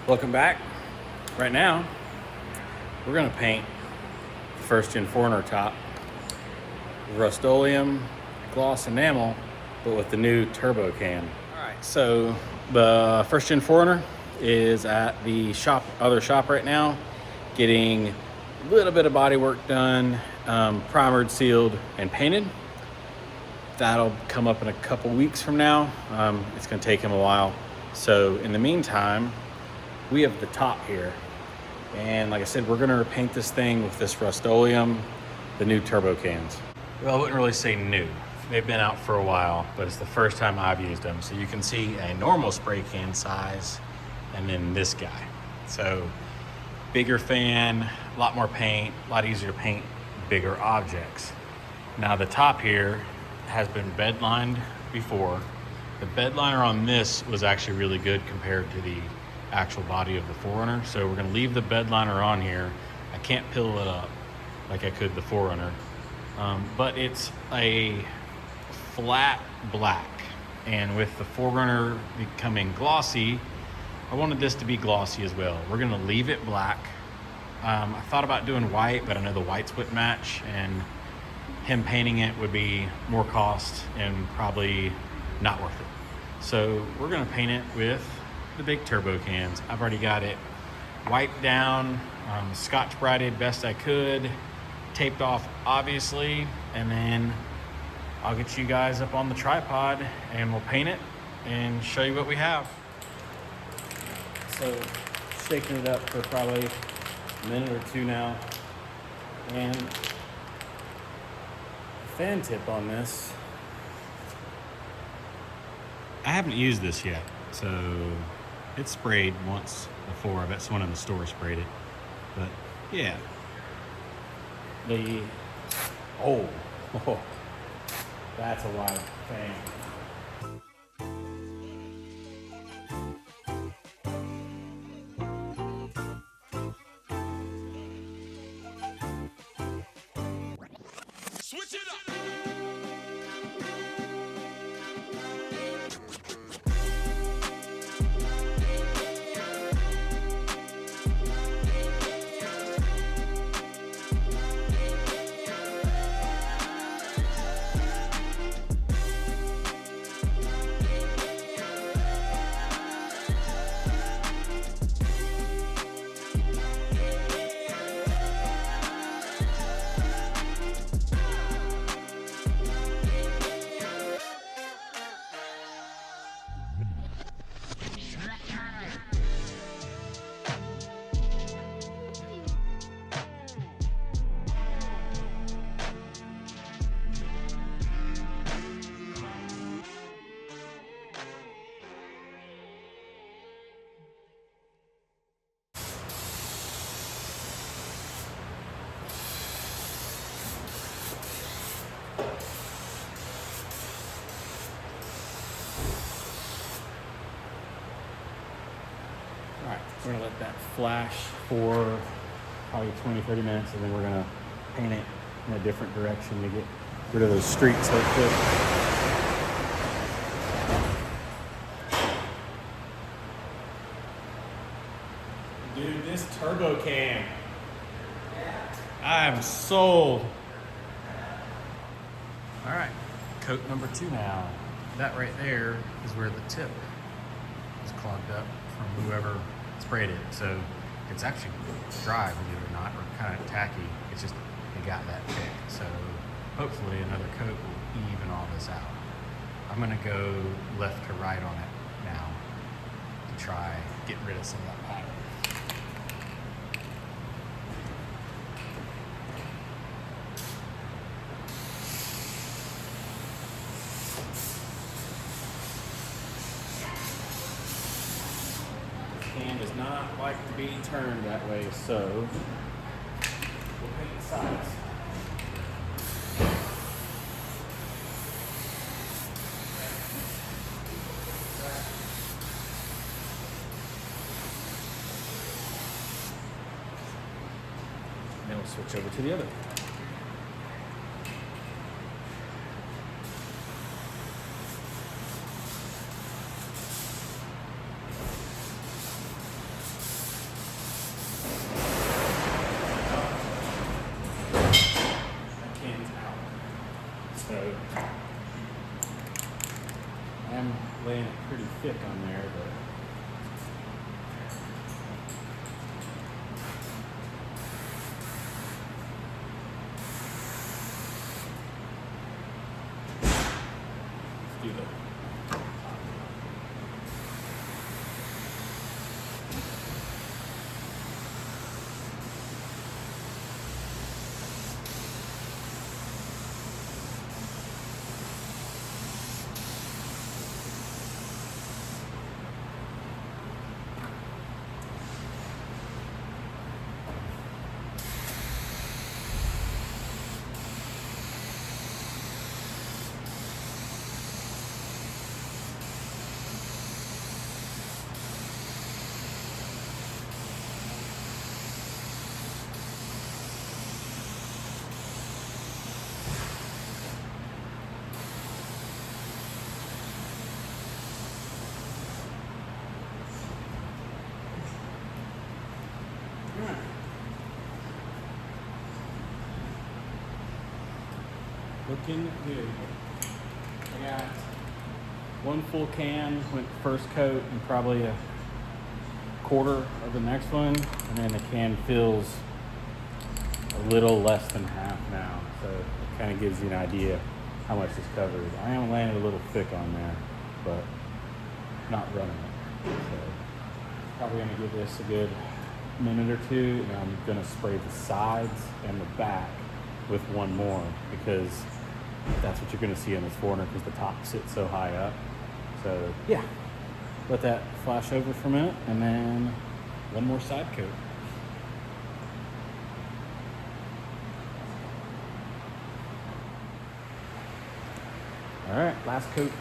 Welcome back. Right now, we're gonna paint the first gen 4 top Rust-Oleum gloss enamel, but with the new Turbo Can. All right, so the first gen 4 is at the other shop right now, getting a little bit of body work done, primered, sealed, and painted. That'll come up in a couple weeks from now. It's gonna take him a while. So in the meantime, we have the top here. And like I said, we're gonna paint this thing with this Rust-Oleum, the new Turbo Cans. Well, I wouldn't really say new. They've been out for a while, but it's the first time I've used them. So you can see a normal spray can size and then this guy. So bigger fan, a lot more paint, a lot easier to paint bigger objects. Now the top here has been bed lined before. The bed liner on this was actually really good compared to the actual body of the 4 So we're gonna leave the bed liner on here. I can't pill it up like I could the 4 but it's a flat black. And with the 4 becoming glossy, I wanted this to be glossy as well. We're gonna leave it black. I thought about doing white, but I know the whites wouldn't match, and him painting it would be more cost and probably not worth it. So we're gonna paint it with the big Turbo Cans. I've already got it wiped down, Scotch Brighted best I could, taped off obviously, and then I'll get you guys up on the tripod and we'll paint it and show you what we have. So shaking it up for probably a minute or two now, and fan tip on this, I haven't used this yet, so it's sprayed once before. I bet someone in the store sprayed it, but yeah. Oh, that's a wide fan. Switch it up. All right, we're gonna let that flash for probably 20-30 minutes, and then we're gonna paint it in a different direction to get rid of those streaks hopefully. Dude, this Turbo Can, I'm sold. All right, coat number 2 now. That right there is where the tip is clogged up from whoever sprayed it. So it's actually dry, believe it or not, or kind of tacky. It's just, it got that thick. So hopefully another coat will even all this out. I'm gonna go left to right on it now to try get rid of some of that pattern. Can does not like to be turned that way, so we'll paint the sides. Then we'll switch over to the other. laying it pretty thick on there, but let's do that. Looking good. I got one full can, went first coat, and probably a quarter of the next one, and then the can fills a little less than half now, so it kind of gives you an idea how much is covered. I am laying a little thick on there, but not running it. So probably gonna give this a good minute or two, and I'm gonna spray the sides and the back with one more, because that's what you're gonna see on this 400, because the top sits so high up. So yeah, let that flash over for a minute, and then one more side coat. All right, last coat.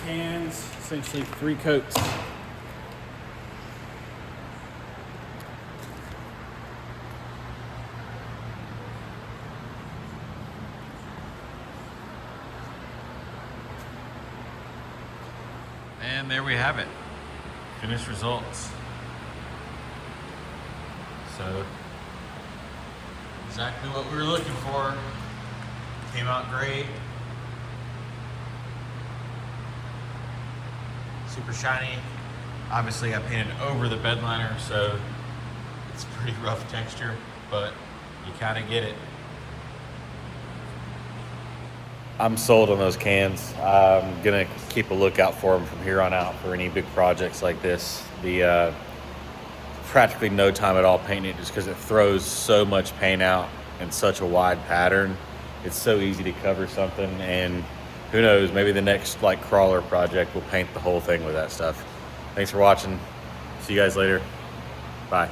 Cans, essentially 3 coats. And there we have it, finished results. So exactly what we were looking for. Came out great. Super shiny. Obviously I painted over the bed liner, so it's pretty rough texture, but you kind of get it. I'm sold on those cans. I'm gonna keep a lookout for them from here on out for any big projects like this. The practically no time at all painting it, just because it throws so much paint out in such a wide pattern. It's so easy to cover something, and who knows, maybe the next like crawler project will paint the whole thing with that stuff. Thanks for watching. See you guys later. Bye.